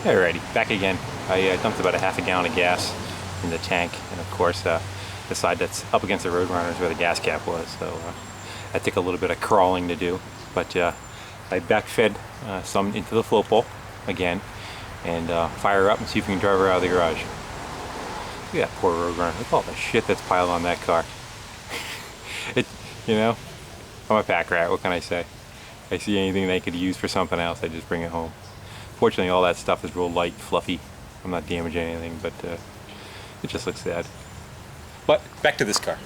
Alrighty, back again. I dumped about a half a gallon of gas in the tank, and of course the side that's up against the Roadrunner is where the gas cap was, so that took a little bit of crawling to do, but I backfed some into the float pole again, and fire her up and see if we can drive her out of the garage. Look at that poor Roadrunner. Look at all the shit that's piled on that car. You know, I'm a pack rat, what can I say? I see anything they could use for something else, I just bring it home. Fortunately, all that stuff is real light, fluffy. I'm not damaging anything, but it just looks sad. But back to this car.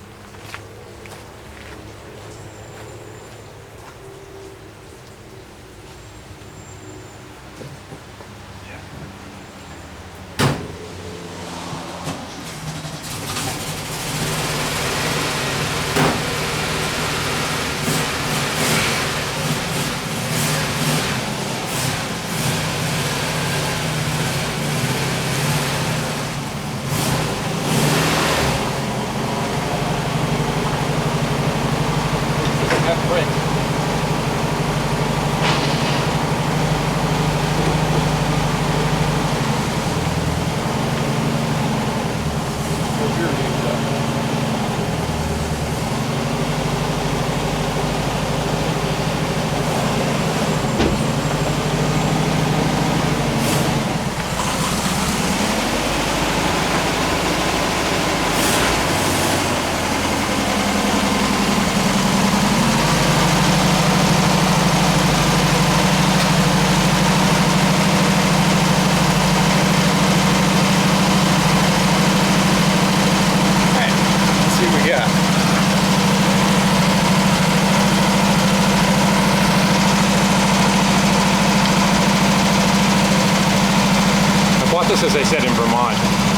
This, as I said, in Vermont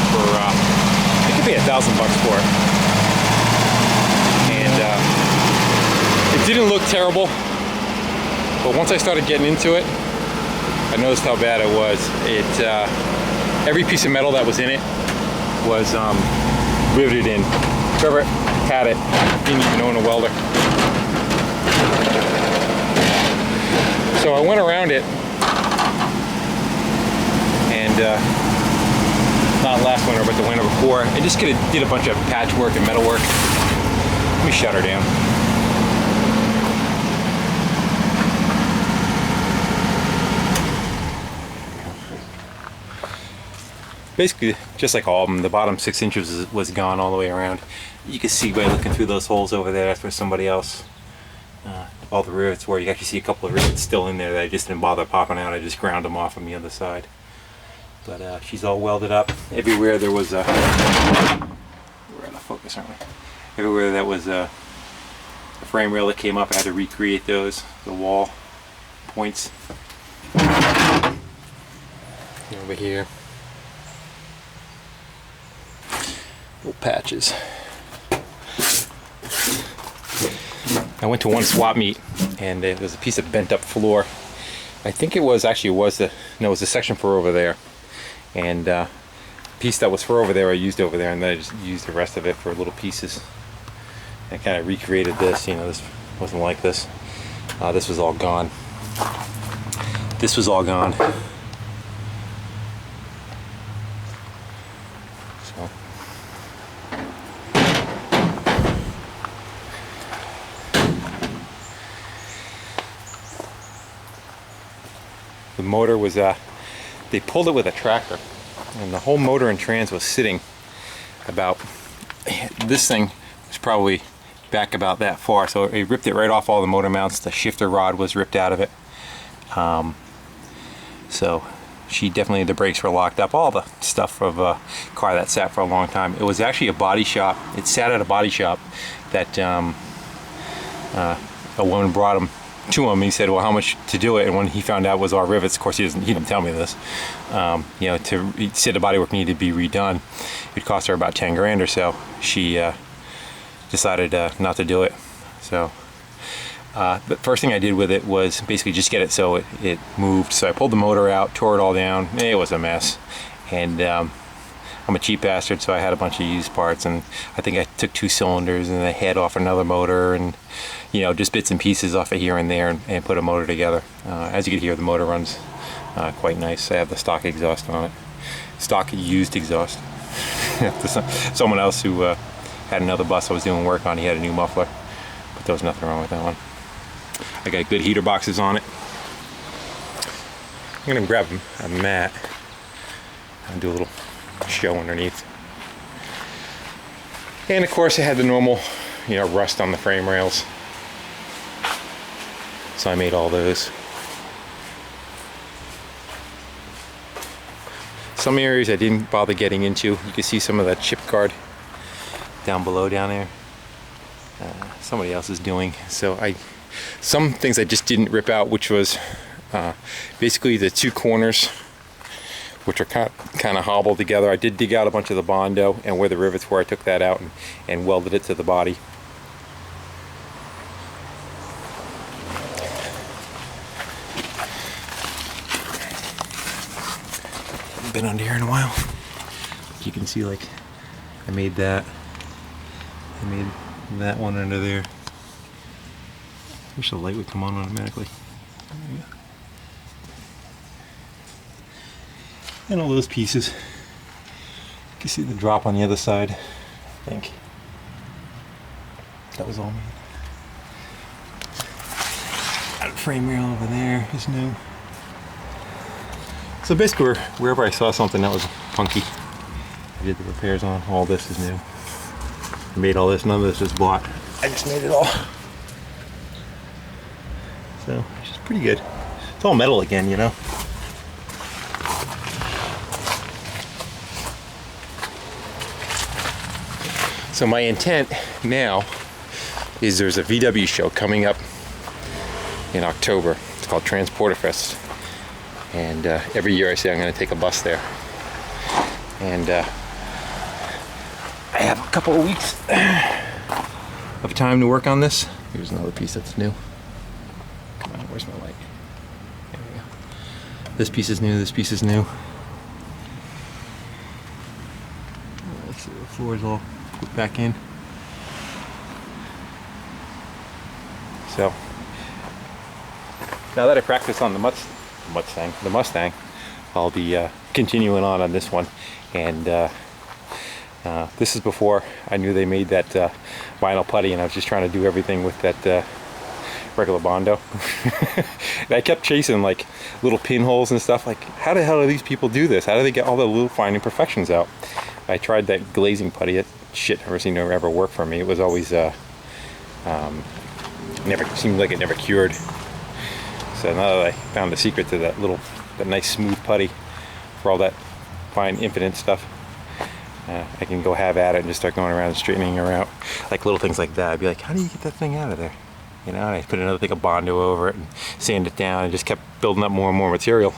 for it could be $1,000 for it, and it didn't look terrible, but once I started getting into it, I noticed how bad it was. Every piece of metal that was in it was riveted in. Whoever had it didn't even own a welder. So I went around it, and not last winter, but the winter before, I just did a bunch of patchwork and metalwork. Let me shut her down. Basically, just like all of them, the bottom 6 inches was gone all the way around. You can see by looking through those holes over there, that's where somebody else, all the rivets where you actually see a couple of rivets still in there that I just didn't bother popping out. I just ground them off on the other side. But she's all welded up. Everywhere there was a... We're out of focus, aren't we? Everywhere that was a frame rail that came up, I had to recreate those. The wall points. Over here. Little patches. I went to one swap meet, and there was a piece of bent up floor. I think it was the section for over there. And the piece that was for over there I used over there, and then I just used the rest of it for little pieces. I kind of recreated this, you know, this wasn't like this. This was all gone. This was all gone. So. The motor was, they pulled it with a tractor, and the whole motor and trans was sitting about, this thing was probably back about that far, so it ripped it right off all the motor mounts. The shifter rod was ripped out of it. So the brakes were locked up, all the stuff of a car that sat for a long time. It was actually a body shop. It sat at a body shop that a woman brought him to him. He said, well, how much to do it? And when he found out it was our rivets, of course he didn't tell me this, you know, he said the bodywork needed to be redone. It cost her about 10 grand or so. She decided not to do it. So the first thing I did with it was basically just get it so it moved. So I pulled the motor out, tore it all down. It was a mess, and I'm a cheap bastard, so I had a bunch of used parts, and I think I took 2 cylinders and a head off another motor, and you know, just bits and pieces off of here and there, and put a motor together. As you can hear, the motor runs quite nice. I have the stock exhaust on it. Stock used exhaust. Someone else who had another bus I was doing work on, he had a new muffler, but there was nothing wrong with that one. I got good heater boxes on it. I'm gonna grab a mat and do a little show underneath. And of course I had the normal, you know, rust on the frame rails. So I made all those. Some areas I didn't bother getting into. You can see some of that chip guard down below down there. Somebody else is doing. So some things I just didn't rip out, which was basically the two corners, which are kind of hobbled together. I did dig out a bunch of the Bondo, and where the rivets were, I took that out and welded it to the body. Been under here in a while. You can see, like, I made that. I made that one under there. Wish the light would come on automatically. There we go. And all those pieces. You can see the drop on the other side. I think that was all made. That frame rail over there is new. So basically, wherever I saw something that was funky, I did the repairs on. All this is new. I made all this. None of this is bought. I just made it all. So it's just pretty good. It's all metal again, you know. So my intent now is there's a VW show coming up in October. It's called Transporter Fest. And every year I say I'm going to take a bus there. And I have a couple of weeks of time to work on this. Here's another piece that's new. Come on, where's my light? There we go. This piece is new, this piece is new. Let's see, the floor is all put back in. So, now that I practice on the Mustang, I'll be continuing on this one. And this is before I knew they made that vinyl putty, and I was just trying to do everything with that regular Bondo. And I kept chasing like little pinholes and stuff. Like, how the hell do these people do this? How do they get all the little fine imperfections out? I tried that glazing putty. It shit never seemed to ever work for me. It was always never seemed like it never cured. So now that I found the secret to that nice smooth putty for all that fine infinite stuff, I can go have at it and just start going around and straightening her out. Like little things like that. I'd be like, how do you get that thing out of there? You know, and I put another thing of Bondo over it and sand it down and just kept building up more and more material.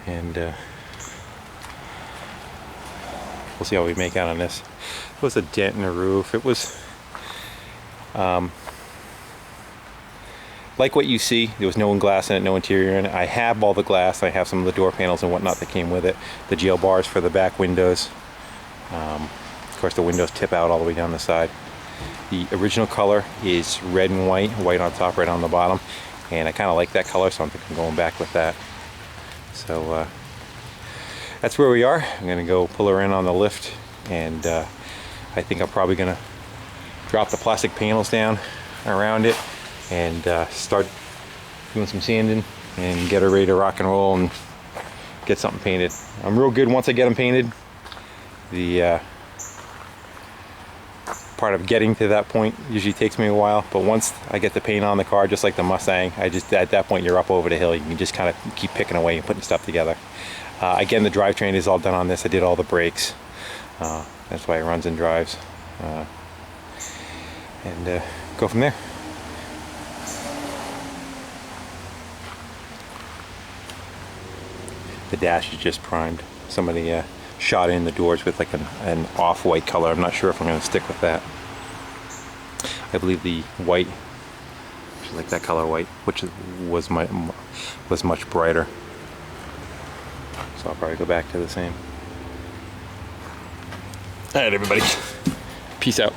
And we'll see how we make out on this. It was a dent in the roof. It was like what you see. There was no glass in it, no interior in it. I have all the glass. I have some of the door panels and whatnot that came with it. The jail bars for the back windows. Of course, the windows tip out all the way down the side. The original color is red and white on top, red on the bottom. And I kind of like that color, so I'm thinking going back with that. So that's where we are. I'm gonna go pull her in on the lift, and I think I'm probably gonna drop the plastic panels down around it and start doing some sanding and get her ready to rock and roll and get something painted. I'm real good once I get them painted. The part of getting to that point usually takes me a while, but once I get the paint on the car, just like the Mustang, at that point you're up over the hill. You can just kind of keep picking away and putting stuff together. Again, the drivetrain is all done on this. I did all the brakes. That's why it runs and drives. And go from there. The dash is just primed. Somebody shot in the doors with like an off-white color. I'm not sure if I'm going to stick with that. I believe the white, which is like that color white, which was much brighter. So I'll probably go back to the same. All right, everybody. Peace out.